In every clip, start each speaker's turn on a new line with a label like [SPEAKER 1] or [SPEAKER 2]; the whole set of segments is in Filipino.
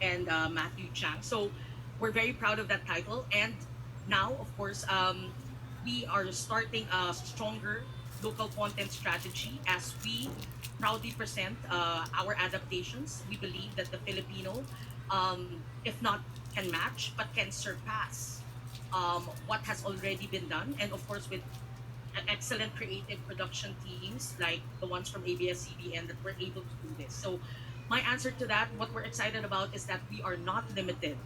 [SPEAKER 1] and Matthew Chang. So we're very proud of that title. And now, of course, we are starting a stronger local content strategy as we proudly present our adaptations. We believe that the Filipino, if not can match, but can surpass what has already been done. And of course, with excellent creative production teams like the ones from ABS-CBN that were able to do this. So my answer to that, what we're excited about is that we are not limited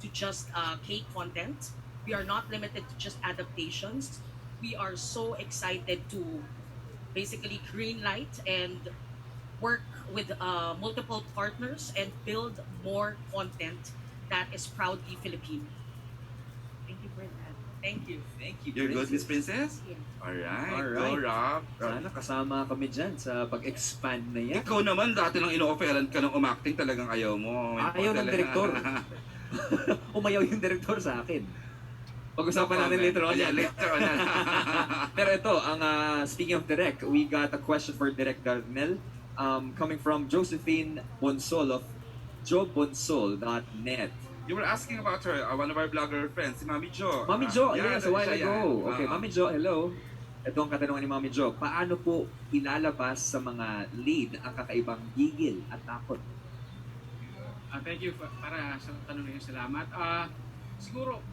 [SPEAKER 1] to just K content. We are not limited to just adaptations. We are so excited to basically green light and work with multiple partners and build more content that is proudly Filipino. Thank you for that. Thank you.
[SPEAKER 2] Thank you,
[SPEAKER 3] You're good, Miss
[SPEAKER 2] Princess.
[SPEAKER 3] Princess?
[SPEAKER 1] Yeah.
[SPEAKER 3] Alright, go
[SPEAKER 2] Alright.
[SPEAKER 3] Rob.
[SPEAKER 2] Sana kasama kami dyan sa pag-expand na yan.
[SPEAKER 3] Ikaw naman, dati nang ino-offeran ka ng umacting, talagang ayaw mo.
[SPEAKER 2] Ayaw ng direktor. Umayaw yung direktor sa akin. Pag-usapan natin later on
[SPEAKER 3] Yeah,
[SPEAKER 2] yan.
[SPEAKER 3] later on yan.
[SPEAKER 2] Pero ito, speaking of direct, we got a question for Direct Darnell coming from Josephine Bonsol of jobonsol.net.
[SPEAKER 3] You were asking about her, one of our blogger friends, si Mami Jo.
[SPEAKER 2] Mami Jo,
[SPEAKER 3] Yeah,
[SPEAKER 2] yes, a while
[SPEAKER 3] siya
[SPEAKER 2] ago.
[SPEAKER 3] yan.
[SPEAKER 2] Okay, Mami Jo, hello. Ito ang katanungan ni Mami Jo. Paano po ilalabas sa mga lead ang kakaibang gigil at takot?
[SPEAKER 4] Thank you para sa tanong na yun. Salamat. Siguro,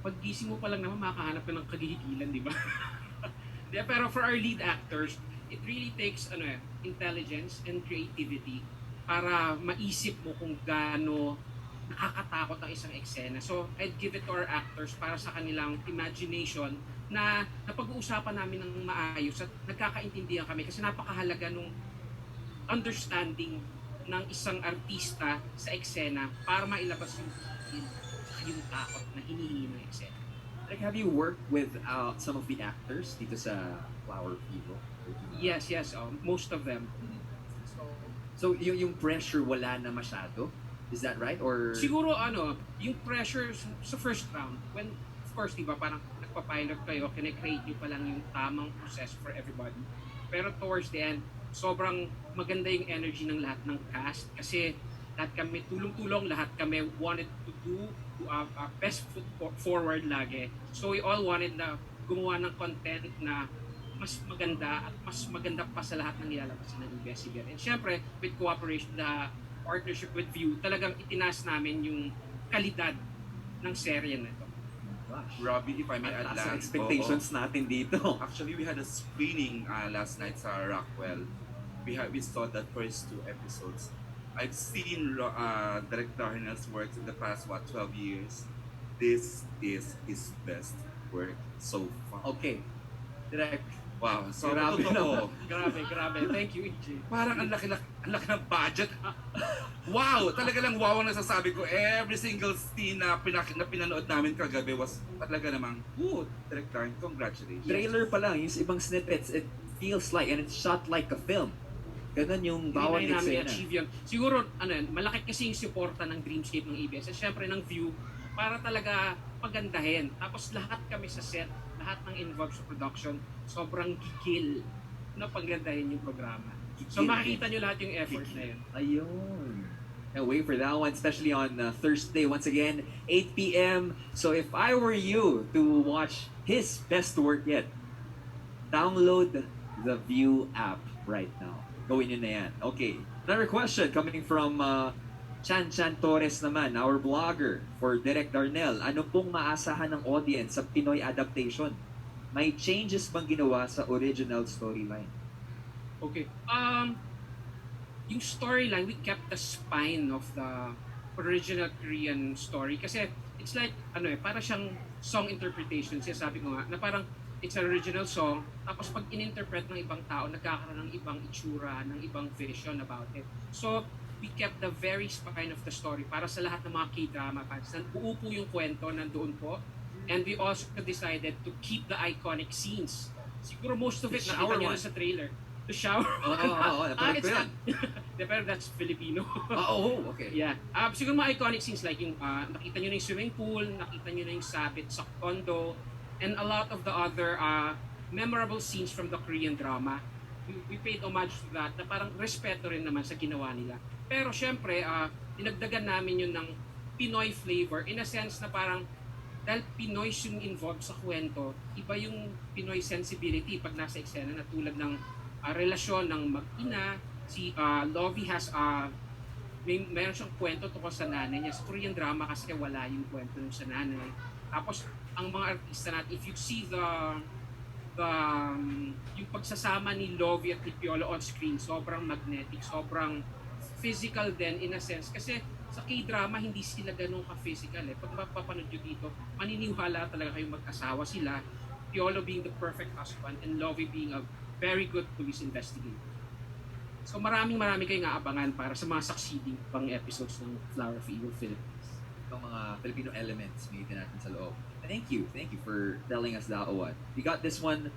[SPEAKER 4] paggising mo pa lang naman, makahanap ka ng kagigilan, di ba? Pero for our lead actors, it really takes intelligence and creativity para maisip mo kung gaano nakakatakot ang isang eksena. So, I'd give it to our actors para sa kanilang imagination na napag-uusapan namin ng maayos at nagkakaintindihan kami kasi napakahalaga nung understanding ng isang artista sa eksena para mailabas yung yung takot na hinihingi ng eksena.
[SPEAKER 2] Like, have you worked with some of the actors dito sa Flower Fever?
[SPEAKER 4] Yes, most of them.
[SPEAKER 2] So, yung pressure wala na masyado? Is that right? Or
[SPEAKER 4] Siguro yung pressure sa first round, when of course, di ba, parang nagpa-pilot kayo, kine-create nyo pa lang yung tamang process for everybody. Pero towards the end, sobrang maganda yung energy ng lahat ng cast kasi lahat kami tulong-tulong, lahat kami wanted to do best foot forward lagi. So we all wanted na gumawa ng content na mas maganda at mas maganda pa sa lahat ng nilalabas ng ABS-CBN. And syempre, with cooperation, the partnership with View, talagang itinaas namin yung kalidad ng serye na ito.
[SPEAKER 2] gosh,
[SPEAKER 3] Robbie, if I may add
[SPEAKER 2] taas ang
[SPEAKER 3] lang.
[SPEAKER 2] expectations natin dito.
[SPEAKER 3] Actually, we had a screening last night sa Rockwell. We saw the first 2 episodes. I've seen Director Darnell's works in the past 12 years. This is his best work so far.
[SPEAKER 2] Okay. Direct.
[SPEAKER 3] Wow, so
[SPEAKER 2] Grabe
[SPEAKER 3] totoo.
[SPEAKER 4] Grabe. Thank you, EJ.
[SPEAKER 3] Parang ang laki ng budget. Wow, talaga lang wow ang nasasabi ko. Every single scene na pinanood namin kagabi was talaga namang, Direct Darn, congratulations.
[SPEAKER 2] Trailer pa lang, yung ibang snippets, it feels like, and it's shot like a film. Ganun yung bawat
[SPEAKER 4] Hindi na namin
[SPEAKER 2] eksena.
[SPEAKER 4] achieve yun. Siguro, malaki kasi yung suporta ng Dreamscape ng ABS. At syempre ng View, para talaga pagandahin. Tapos lahat kami sa set, lahat ng involved sa production, sobrang gigil na pagandahin yung programa. So makikita nyo lahat yung effort na yun.
[SPEAKER 2] Ayun. Can't wait for that one, especially on Thursday, once again, 8 p.m. So if I were you to watch his best work yet, download the View app right now. Gawin nyo na yan. Okay. Another question coming from Chan Torres naman, our blogger for Direct Darnell. Ano pong maasahan ng audience sa Pinoy adaptation? May changes bang ginawa sa original storyline?
[SPEAKER 4] Okay. Yung storyline, we kept the spine of the original Korean story kasi it's like, para siyang song interpretation. Sabi ko nga, na parang it's an original song, tapos pag in-interpret ng ibang tao, nagkakaroon ng ibang itsura, ng ibang vision about it. So, we kept the very spine of the story para sa lahat ng mga K-drama fans. Buo po yung kwento, nandoon po. And we also decided to keep the iconic scenes. Siguro most of it, nakita nyo na sa trailer. The shower.
[SPEAKER 2] Oo, napanood ko yan.
[SPEAKER 4] Pero that's Filipino.
[SPEAKER 2] Okay.
[SPEAKER 4] Yeah. Siguro mga iconic scenes like yung nakita nyo na yung swimming pool, nakita nyo na yung sabit sa condo, and a lot of the other memorable scenes from the Korean drama. We paid homage to that na parang respeto rin naman sa ginawa nila. Pero syempre, dinagdagan namin yun ng Pinoy flavor in a sense na parang dahil Pinoy yung involved sa kwento, iba yung Pinoy sensibility pag nasa eksena na tulad ng relasyon ng mag-ina, si Lovi has meron siyang kwento tungkol sa nanay niya. Sa Korean drama kasi wala yung kwento ng sa nanay. Tapos ang mga artista natin, if you see yung pagsasama ni Lovi at ni Piolo on screen, sobrang magnetic, sobrang physical din in a sense. Kasi sa K-drama, hindi sila ganun ka-physical eh. Pag mapapanood nyo dito, maniniwala talaga kayong mag-asawa sila. Piolo being the perfect husband and Lovi being a very good police investigator. So maraming kayong aabangan para sa mga succeeding pang episodes ng Flower of Evil Philippines.
[SPEAKER 2] Itong mga Filipino elements may natin sa loob. Thank you for telling us that one. We got this one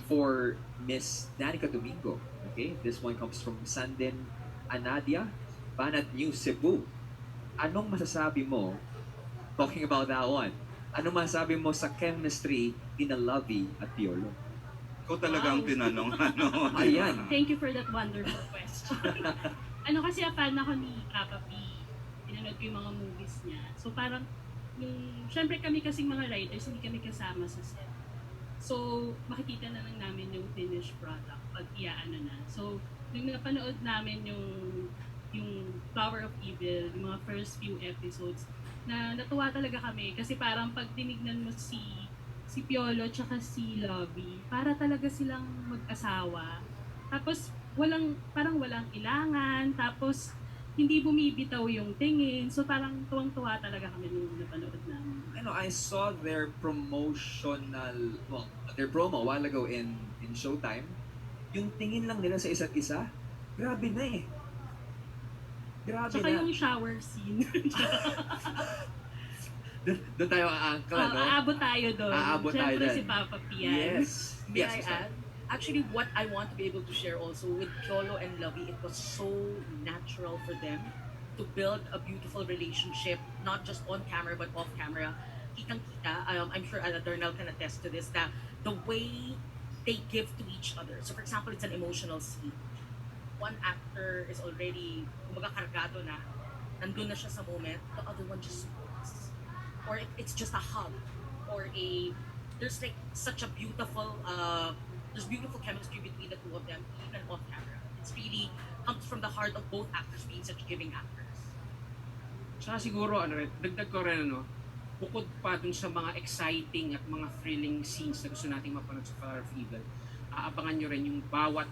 [SPEAKER 2] for Miss Danica Domingo. Okay, this one comes from Sanden Anadia, Banat New Cebu. Anong masasabi mo, talking about that one, anong masasabi mo sa chemistry in Lovi at Piolo?
[SPEAKER 3] Ikaw talagang
[SPEAKER 5] Wow.
[SPEAKER 3] tinanong, ano.
[SPEAKER 2] Ayan.
[SPEAKER 5] Thank you for that wonderful question. Ano kasi, fan ako ni Kapapi. Pinanood ko yung mga movies niya. So parang, syempre kami kasing mga writers, hindi kami kasama sa set. So, makikita na lang namin yung finished product pag iaano na. So, nung napanood namin yung Power of Evil, yung mga first few episodes, na natuwa talaga kami kasi parang pag tinignan mo si Piolo tsaka si Lovi, para talaga silang mag-asawa. Tapos parang walang ilangan, tapos hindi bumibitaw yung tingin. So parang tuwang-tuwa talaga kami nung napanood namin.
[SPEAKER 2] I saw their their promo a while ago in Showtime. Yung tingin lang nila sa isa't isa, grabe na eh. Grabe
[SPEAKER 5] Tsaka
[SPEAKER 2] na.
[SPEAKER 5] yung shower scene.
[SPEAKER 2] Doon tayo aangkla, no?
[SPEAKER 5] Aabot tayo doon.
[SPEAKER 2] Aabot tayo
[SPEAKER 5] Siyempre
[SPEAKER 2] doon.
[SPEAKER 5] si Papa Pian.
[SPEAKER 2] Yes.
[SPEAKER 1] May
[SPEAKER 2] Yes,
[SPEAKER 1] I
[SPEAKER 2] Miss Tan.
[SPEAKER 1] add? Actually, what I want to be able to share also with Piolo and Lovi, it was so natural for them to build a beautiful relationship, not just on camera but off camera. Kitang-kita, I'm sure Darnell can attest to this, that the way they give to each other. So for example, it's an emotional scene. One actor is already, kumaga kargado na, nandun na siya sa moment, the other one just supports. Or it's just a hug. Or there's like such a beautiful, there's beautiful chemistry between the two of them, even off camera. It's really comes from the heart of both actors being such giving actors.
[SPEAKER 4] Tsaka siguro, dagdag ko rin, bukod pa dun sa mga exciting at mga thrilling scenes na gusto nating mapanood sa Flower of Evil, aabangan nyo rin yung bawat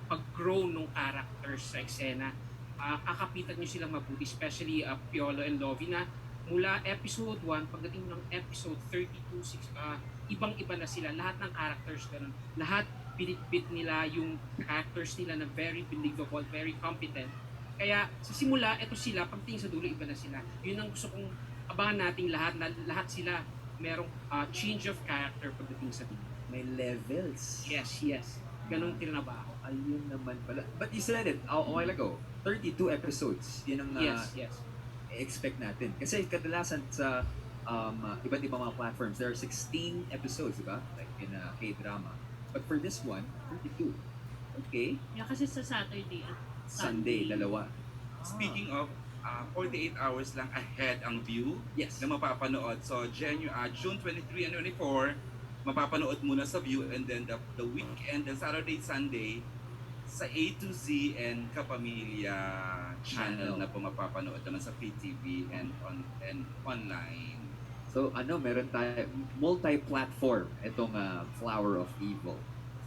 [SPEAKER 4] pag-grow ng characters sa eksena. Kakapitan nyo silang mabuti, especially Piolo and Lovi na mula episode 1, pagdating ng episode 32, ibang-iba na sila. Lahat ng characters ganun. Lahat binitbit nila yung characters nila na very believable, very competent. Kaya sa simula, eto sila, pagtingin sa dulo, iba na sila. Yun ang gusto kong abangan nating lahat, na lahat sila merong change of character pagdating sa dulo.
[SPEAKER 2] May levels.
[SPEAKER 4] Yes. Ganun tinabaho.
[SPEAKER 2] Ayun naman pala. But you said it a while ago. 32 episodes. Yun ang
[SPEAKER 4] Yes.
[SPEAKER 2] expect natin. Kasi kadalasan sa iba't ibang mga platforms, there are 16 episodes, diba? Like in a K-drama. But for this one, 32. Okay.
[SPEAKER 5] Yeah, kasi sa Saturday at
[SPEAKER 2] Sunday, dalawa.
[SPEAKER 3] Speaking of, 48 hours lang ahead ang view
[SPEAKER 2] Yes.
[SPEAKER 3] na mapapanood. So, June 23 and 24, mapapanood muna sa view, and then the weekend, the Saturday, Sunday, sa A to Z and Kapamilya channel na po mapapanood naman sa PTV and online.
[SPEAKER 2] So meron tayo multi-platform itong Flower of Evil.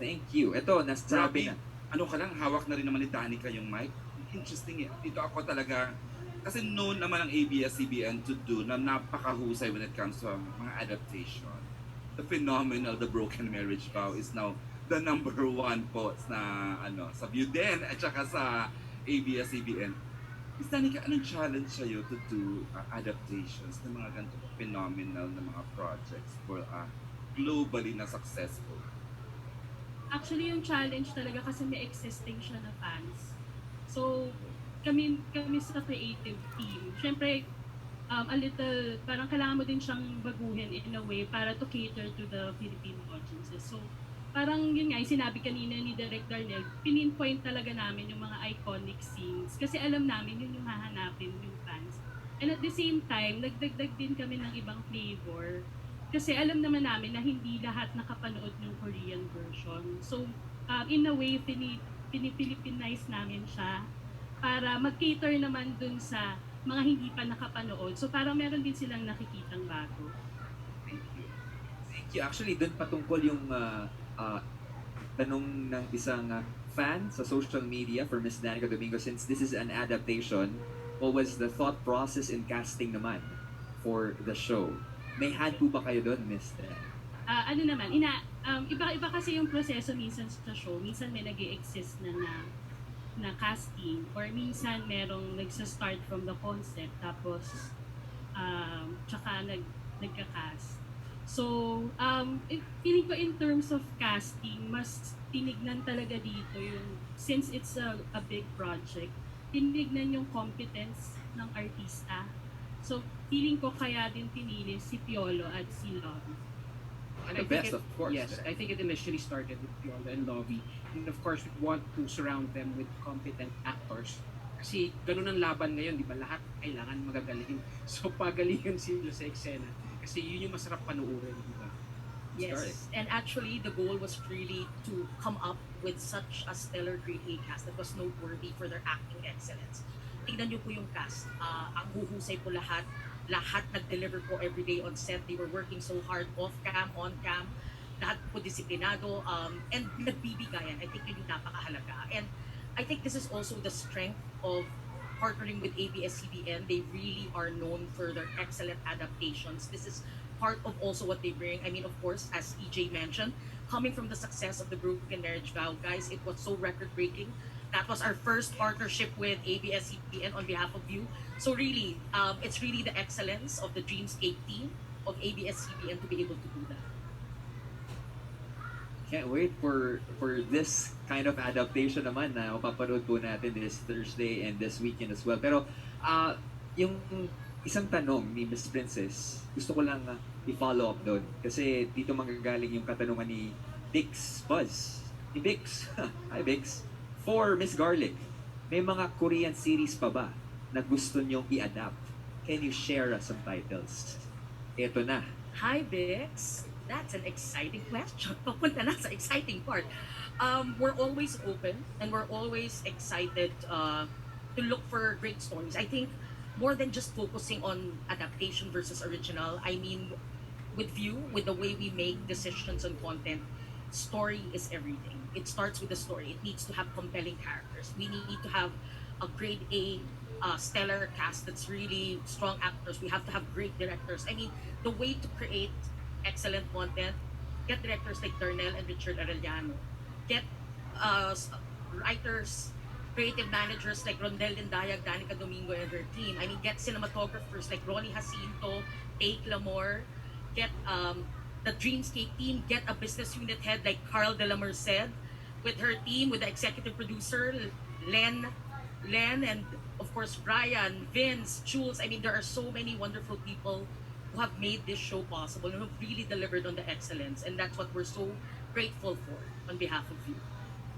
[SPEAKER 2] Thank you. Ito, nasabi na.
[SPEAKER 3] Ano ka lang, hawak na rin naman ni Danica yung mic. Interesting eh. Dito ako talaga, kasi known naman ang ABS-CBN to do na napakahusay when it comes to mga adaptation. The phenomenal The Broken Marriage Vow is now the number 1 po na sa View din at saka sa ABS-CBN. Miss Danica, anong challenge sa'yo to do adaptations ng mga ganito phenomenal na mga projects for globally na successful?
[SPEAKER 5] Actually, yung challenge talaga kasi may existing siya na fans. So, kami sa creative team, syempre, a little, parang kailangan mo din siyang baguhin in a way para to cater to the Filipino audiences. So, parang yun nga, yung sinabi kanina ni Director Nel, pininpoint talaga namin yung mga iconic scenes kasi alam namin yun yung hahanapin yung fans. And at the same time, nagdagdag din kami ng ibang flavor kasi alam naman namin na hindi lahat nakapanood yung Korean version. So, in a way, pinipilipinize namin siya para mag-cater naman dun sa mga hindi pa nakapanood. So, parang meron din silang nakikitang bago.
[SPEAKER 2] Thank you. Thank you. Actually, doon patungkol yung tanong ng isang fan sa social media for Miss Danica Domingo, since this is an adaptation, what was the thought process in casting naman for the show? May hand po ba kayo doon, Miss Danica?
[SPEAKER 5] Ano naman, iba-iba kasi yung proseso minsan sa show. Minsan may nag exist na casting or minsan merong nagsa-start from the concept tapos tsaka nagka-cast. So, feeling ko in terms of casting, mas tinignan talaga dito yung, since it's a big project, tinignan yung competence ng artista. So, feeling ko kaya din pinili si Piolo at si Lovi.
[SPEAKER 4] And
[SPEAKER 2] The
[SPEAKER 4] I think
[SPEAKER 2] best,
[SPEAKER 4] it,
[SPEAKER 2] of course.
[SPEAKER 4] yes, I think it initially started with Piolo and Lovi. And of course, we want to surround them with competent actors. Kasi ganun ang laban ngayon, di ba? Lahat kailangan magagaling. So, pagalingan sila sa eksena. Kasi yun yung masarap panuorin, di ba?
[SPEAKER 1] Yes, and actually the goal was really to come up with such a stellar grade A cast that was noteworthy for their acting excellence. Tingnan niyo po yung cast. Ang huhusay po lahat. Lahat nag-deliver po everyday on set. They were working so hard off-cam, on-cam. Lahat po disiplinado. And nagbibigayan. I think yun yung napakahalaga. And I think this is also the strength of partnering with ABS-CBN. They really are known for their excellent adaptations. This is part of also what they bring. I mean, of course, as EJ mentioned, coming from the success of the Broken Marriage Vow, guys, it was so record-breaking. That was our first partnership with ABS-CBN on behalf of you. So really, it's really the excellence of the Dreamscape team of ABS-CBN to be able to do that.
[SPEAKER 2] Can't wait for this kind of adaptation naman na mapapanood po natin this Thursday and this weekend as well. Pero yung isang tanong ni Miss Princess, gusto ko lang i-follow up doon. Kasi dito manggagaling yung katanungan ni Bix Buzz. Ni Bix. Hi Bix. For Miss Garlic, may mga Korean series pa ba na gusto nyong i-adapt? Can you share us some titles? Eto na.
[SPEAKER 1] Hi, Bix. That's an exciting question. Papunta na sa exciting part. We're always open and we're always excited to look for great stories. I think more than just focusing on adaptation versus original, I mean, with View, with the way we make decisions on content, story is everything. It starts with the story. It needs to have compelling characters. We need to have a grade A stellar cast that's really strong actors. We have to have great directors. I mean, the way to create excellent content, get directors like Darnell and Richard Arellano, get writers, creative managers like Rondel Dindayag, Danica Domingo and her team. I mean, get cinematographers like Ronnie Jacinto, Take Lamore, get the Dreamscape team, get a business unit head like Carl de la Merced with her team, with the executive producer, Len, and of course Brian, Vince, Jules. I mean, there are so many wonderful people who have made this show possible and who have really delivered on the excellence. And that's what we're so grateful for on behalf of you.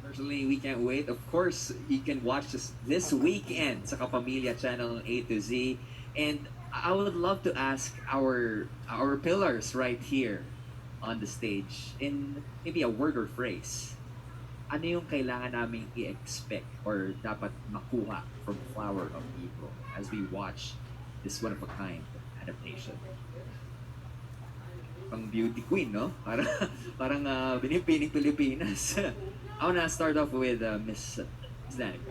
[SPEAKER 2] Personally, we can't wait. Of course, you can watch this weekend sa Kapamilya Channel A to Z. And I would love to ask our pillars right here on the stage in maybe a word or phrase. Ano yung kailangan naming i-expect or dapat makuha from Flower of Evil as we watch this one-of-a-kind adaptation? Pang beauty queen, no? Parang binipining Pilipinas. I wanna start off with Miss Danica.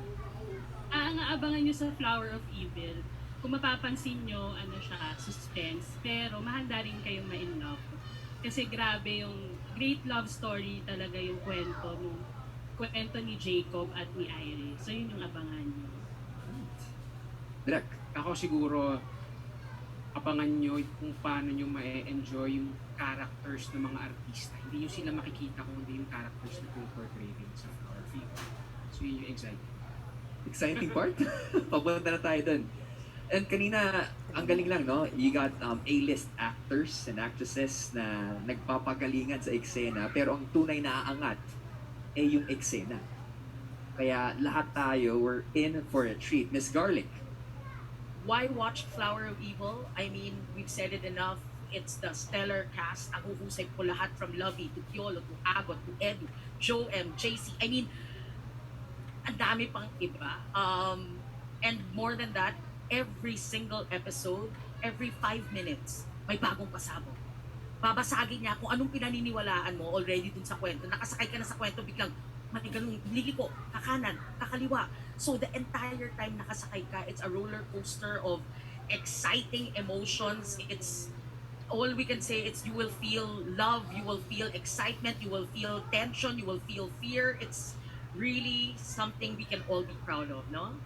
[SPEAKER 5] Ang aabangan nyo sa Flower of Evil, kung mapapansin nyo, ano siya, suspense, pero mahanda rin kayong ma-in-love. Kasi grabe yung great love story talaga yung kwento ni Jacob at ni Iris. So yun yung abangan nyo.
[SPEAKER 2] Direk.
[SPEAKER 4] Ako siguro, abangan nyo kung paano nyo ma-enjoy yung characters ng mga artista. Hindi yung sila makikita kung hindi yung characters na portrayed sa our film. So yun yung exciting.
[SPEAKER 2] Exciting part? Papunta na tayo dun. And kanina, ang galing lang, no? You got A-list actors and actresses na nagpapagalingan sa eksena, pero ang tunay na aangat ay yung eksena. Kaya lahat tayo, we're in for a treat. Miss Garlic.
[SPEAKER 1] Why watch Flower of Evil? I mean, we've said it enough. It's the stellar cast. Ang uhusay po lahat from Lovi to Piolo to Agot to Edu, Joe M, JC. I mean, ang dami pang iba. And more than that, every single episode, every 5 minutes, may bagong pasabog. Babasagin niya kung anong pinaniniwalaan mo already dun sa kwento. Nakasakay ka na sa kwento, biglang may ganun, liliko, kakanan, kakaliwa. So the entire time nakasakay ka, it's a roller coaster of exciting emotions. It's all we can say, it's you will feel love, you will feel excitement, you will feel tension, you will feel fear. It's really something we can all be proud of, no?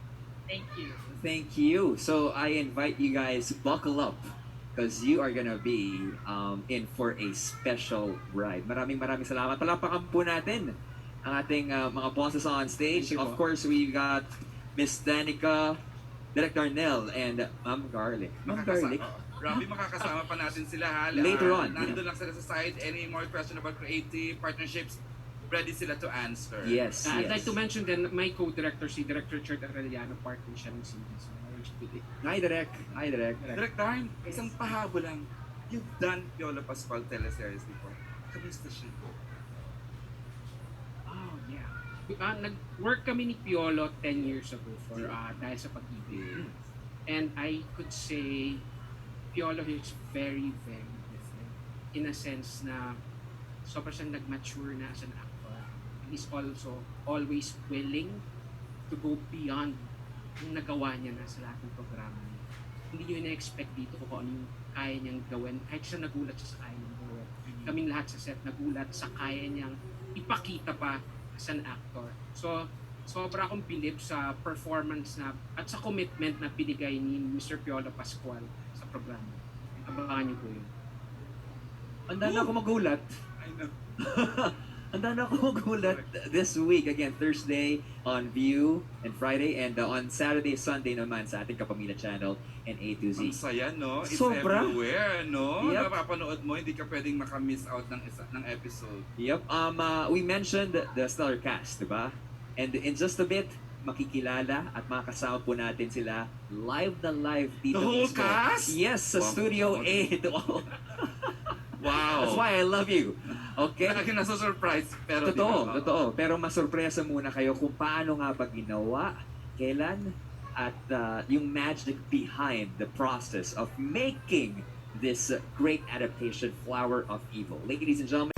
[SPEAKER 1] Thank you.
[SPEAKER 2] Thank you. So I invite you guys to buckle up because you are gonna be in for a special ride. Maraming salamat. Palapakan po natin ang ating mga bosses on stage.
[SPEAKER 4] Thank you
[SPEAKER 2] Of
[SPEAKER 4] po.
[SPEAKER 2] course, we got Miss Danica, Director Nell, and Ma'am Garlic. Ma'am Garlic.
[SPEAKER 3] Robbie, makakasama pa natin sila ha.
[SPEAKER 2] Later on.
[SPEAKER 3] Nandun lang sila sa side. Any more question about creative partnerships? Ready sila to answer.
[SPEAKER 2] Yes,
[SPEAKER 4] I'd
[SPEAKER 2] yes.
[SPEAKER 4] like to mention then, my co-director, si Director Chert Arellano, part din siya ng series. So, I wish to be-
[SPEAKER 2] Hi, Direk. Hi, Direk.
[SPEAKER 3] Direct time, isang pahabo lang. You've done Piolo Pascual teleseries before. Kamusta siya?
[SPEAKER 4] Oh, yeah. Nag-work kami ni Piolo 10 years ago for dahil sa pag-ibig. And I could say Piolo is very, very different. In a sense na sobrang siyang nag-mature na as an actor. He's also always willing to go beyond yung nagawa niya na sa lahat ng programa niya. Hindi niyo ina-expect dito kung ano yung kaya niyang gawin. Kahit siya nagulat siya sa kaya niyang gawin. Kaming lahat sa set nagulat sa kaya niyang ipakita pa as an actor. So, sobra akong bilib sa performance na at sa commitment na binigay ni Mr. Piolo Pascual sa programa. Abangan niyo po yun.
[SPEAKER 2] Handa na ako magulat.
[SPEAKER 3] I know.
[SPEAKER 2] Handa na ako magulat this week. Again, Thursday on View and Friday and on Saturday, Sunday naman sa ating Kapamilya channel and A to Z.
[SPEAKER 3] Ang saya, no? It's
[SPEAKER 2] Sobra.
[SPEAKER 3] everywhere, no?
[SPEAKER 2] Yep.
[SPEAKER 3] Napapanood mo, hindi ka pwedeng makamiss out ng episode.
[SPEAKER 2] Yep. We mentioned the stellar cast, diba? And in just a bit, makikilala at makakasama po natin sila live na live dito
[SPEAKER 3] The whole
[SPEAKER 2] mismo.
[SPEAKER 3] cast?
[SPEAKER 2] Yes, sa
[SPEAKER 3] Wow.
[SPEAKER 2] Studio A. to all.
[SPEAKER 3] Wow!
[SPEAKER 2] That's why I love you. Okay?
[SPEAKER 3] Lagi nasa-surprise, pero
[SPEAKER 2] Totoo. Pero masurpresa muna kayo kung paano nga ba ginawa, kailan, at yung magic behind the process of making this great adaptation, Flower of Evil. Ladies and gentlemen,